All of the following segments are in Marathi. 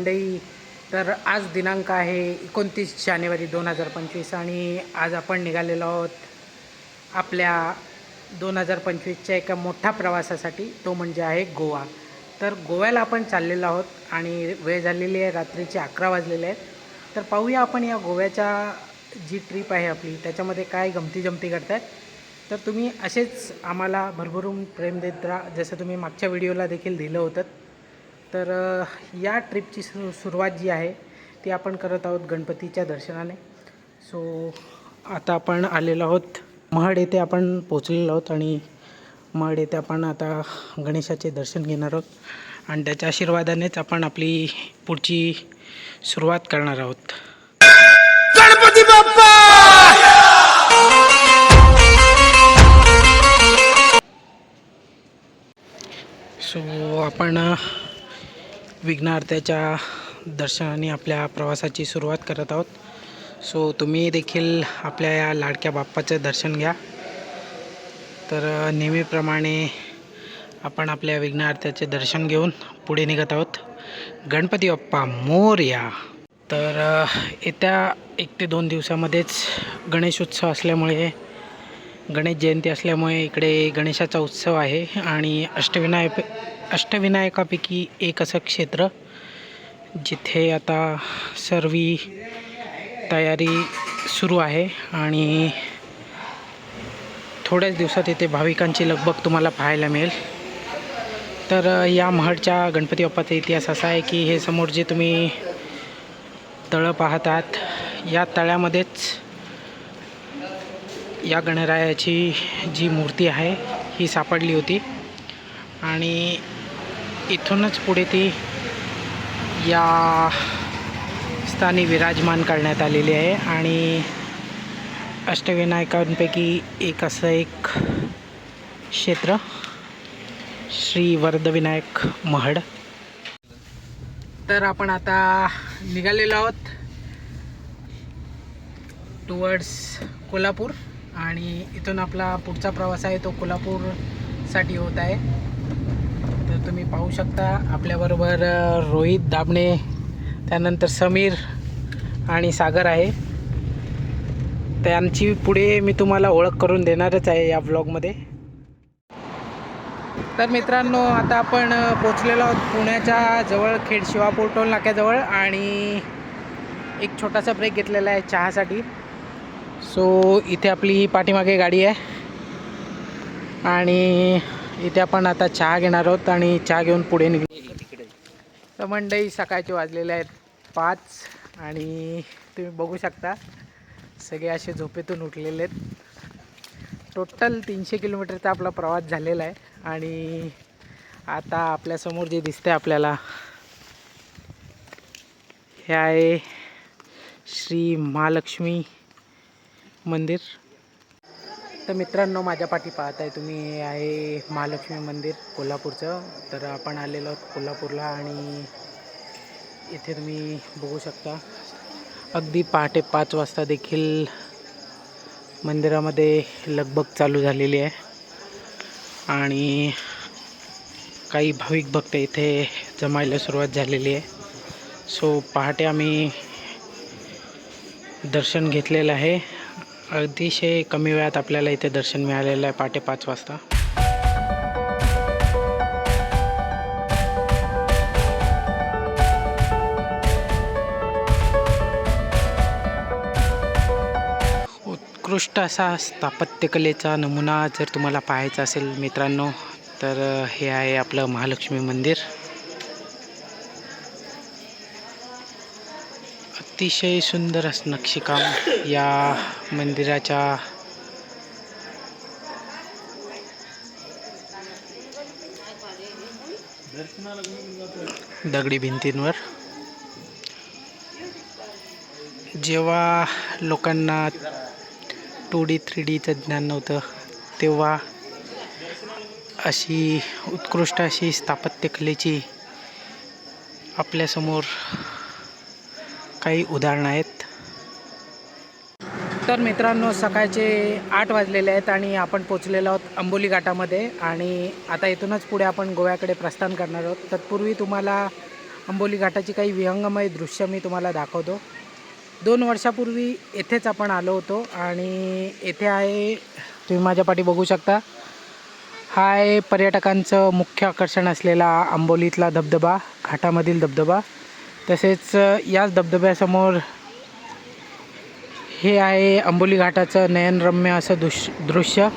मंडळी, तर आज दिनांक आहे 29 जानेवारी 2025 आणि आज आपण निघालेलो आहोत आपल्या 2025च्या एका मोठ्या प्रवासासाठी, तो म्हणजे आहे गोवा. तर गोव्याला आपण चाललेलो आहोत आणि वेळ झालेली आहे रात्रीचे 11 वाजलेले आहेत. तर पाहूया आपण या गोव्याच्या जी ट्रिप आहे आपली त्याच्यामध्ये काय गमती जमती करतात. तर तुम्ही असेच आम्हाला भरभरून प्रेम देत राहा, जसं तुम्ही मागच्या व्हिडिओला देखील दिलं होतं. तर या ट्रिपची सुरुवात जी आहे ती आपण करत आहोत गणपतीच्या दर्शनाने. सो आता आपण आलेलो आहोत महड येथे, आपण पोचलेलो आहोत आणि महड येथे आपण आता गणेशाचे दर्शन घेणार आहोत आणि त्याच्या आशीर्वादानेच आपण आपली पुढची सुरुवात करणार आहोत. गणपती बाप्पा! सो आपण विघ्नहर्त्याच्या दर्शनाने आपल्या प्रवासाची सुरुवात करत आहोत. सो तुम्ही देखील आपल्या या लाडक्या बाप्पाचं दर्शन घ्या. तर नेहमीप्रमाणे आपण आपल्या विघ्नहर्त्याचे दर्शन घेऊन पुढे निघत आहोत. गणपती बाप्पा मोरया. तर येत्या 1 ते 2 दिवसामध्येच गणेशोत्सव असल्यामुळे, गणेश जयंती असल्यामुळे इकडे गणेशाचा उत्सव आहे आणि अष्टविनायकापैकी एक असं क्षेत्र जिथे आता सर्व तयारी सुरू आहे आणि थोड्याच दिवसात इथे भाविकांची लगबग तुम्हाला पाहायला मिळेल. तर या महडच्या गणपती बाप्पाचा इतिहास असा आहे की हे समोर जे तुम्ही तळं पाहतात, या तळ्यामध्येच या गणरायाची जी मूर्ती आहे ही सापडली होती आणि इथूनच पुढे ती या स्थानी विराजमान करण्यात आलेली आहे आणि अष्टविनायकांपैकी एक असं एक क्षेत्र श्री वरदविनायक महड. तर आपण आता निघालेलो आहोत टुवर्ड्स कोल्हापूर आणि इथून आपला पुढचा प्रवास आहे तो कोल्हापूरसाठी होत आहे. तर तुम्ही पाहू शकता आपल्याबरोबर रोहित दाबणे, त्यानंतर समीर आणि सागर आहे. त्यांची पुढे मी तुम्हाला ओळख करून देणारच आहे या ब्लॉगमध्ये. तर मित्रांनो, आता आपण पोचलेलो आहोत पुण्याच्या जवळ खेड शिवापूर टोल नाक्याजवळ आणि एक छोटासा ब्रेक घेतलेला आहे चहासाठी. सो इथे आपली पाठीमागे गाडी आहे आणि इथे आपण आता चहा घेणार आहोत आणि चहा घेऊन पुढे निघू. तर मंडळी, सकाळचे वाजलेले आहेत 5 आणि तुम्ही बघू शकता सगळे असे झोपेतून उठलेले आहेत. टोटल 300 किलोमीटरचा आपला प्रवास झालेला आहे आणि आता आपल्यासमोर जे दिसते आपल्याला हे आहे श्री महालक्ष्मी मंदिर. तर मित्रांनो, माझ्या पाठी पाहत आहे तुम्ही, हे आहे महालक्ष्मी मंदिर कोल्हापूरचं. तर आपण आलेलो आहोत कोल्हापूरला आणि इथे तुम्ही बघू शकता अगदी पहाटे 5 वाजता देखील मंदिरामध्ये लगबग चालू झालेली आहे आणि काही भाविक भक्त इथे जमायला सुरुवात झालेली आहे. सो पहाटे आम्ही दर्शन घेतलेलं आहे. अतिशय कमी वेळात आपल्याला इथे दर्शन मिळालेलं आहे पहाटे 5 वाजता. उत्कृष्ट असा स्थापत्यकलेचा नमुना जर तुम्हाला पाहायचा असेल मित्रांनो, तर हे आहे आपलं महालक्ष्मी मंदिर. अतिशय सुंदर असं नक्षीकाम या मंदिराच्या दगडी भिंतींवर. जेव्हा लोकांना 2D 3Dचं ज्ञान नव्हतं तेव्हा अशी उत्कृष्ट अशी स्थापत्यकलेची आपल्यासमोर काही उदाहरणं आहेत. तर मित्रांनो, सकाळचे 8 वाजलेले आहेत आणि आपण पोचलेलो आहोत अंबोली घाटामध्ये आणि आता इथूनच पुढे आपण गोव्याकडे प्रस्थान करणार आहोत. तत्पूर्वी तुम्हाला आंबोली घाटाची काही विहंगमय दृश्य मी तुम्हाला दाखवतो. 2 वर्षापूर्वी येथेच आपण आलो होतो आणि येथे आहे, तुम्ही माझ्या पाठी बघू शकता, हा आहे पर्यटकांचं मुख्य आकर्षण असलेला आंबोलीतला धबधबा, घाटामधील धबधबा. तसेच याच धबधब्यासमोर हे आहे आंबोली घाटाचं नयनरम्य असं दृश्य.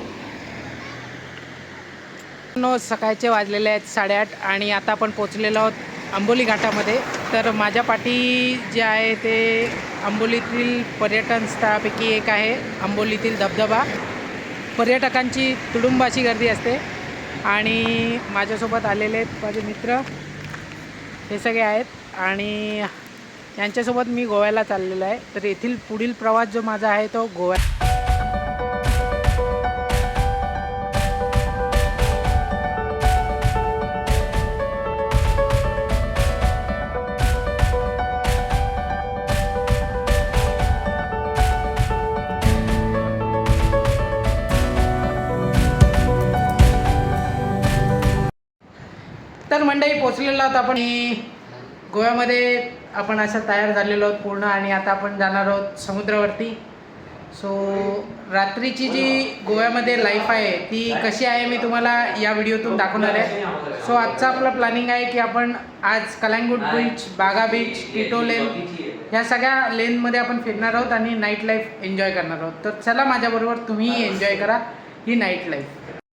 सकाळचे वाजलेले आहेत 8:30 आणि आता आपण पोचलेलो आहोत आंबोली घाटामध्ये. तर माझ्या पाठी जे आहे ते आंबोलीतील पर्यटन स्थळापैकी एक आहे आंबोलीतील धबधबा. पर्यटकांची तुडुंबाची गर्दी असते आणि माझ्यासोबत आलेले आहेत माझे मित्र, हे सगळे आहेत आणि यांच्यासोबत मी गोव्याला चाललेलो आहे. तर येथील पुढील प्रवास जो माझा आहे तो गोवा. तर मंडळी पोचलेलो आहोत आपण गोव्यामध्ये. आपण असं तयार झालेलो आहोत पूर्ण आणि आता आपण जाणार आहोत समुद्रावरती. सो रात्रीची जी गोव्यामध्ये लाईफ आहे ती कशी आहे मी तुम्हाला या व्हिडिओतून दाखवणार आहे. सो आजचं आपलं प्लॅनिंग आहे की आपण आज कलांगूट बीच, बागा बीच, टिटो लेन ह्या सगळ्या लेनमध्ये आपण फिरणार आहोत आणि नाईट लाईफ एन्जॉय करणार आहोत. तर चला माझ्याबरोबर तुम्हीही एन्जॉय करा ही नाईट लाईफ.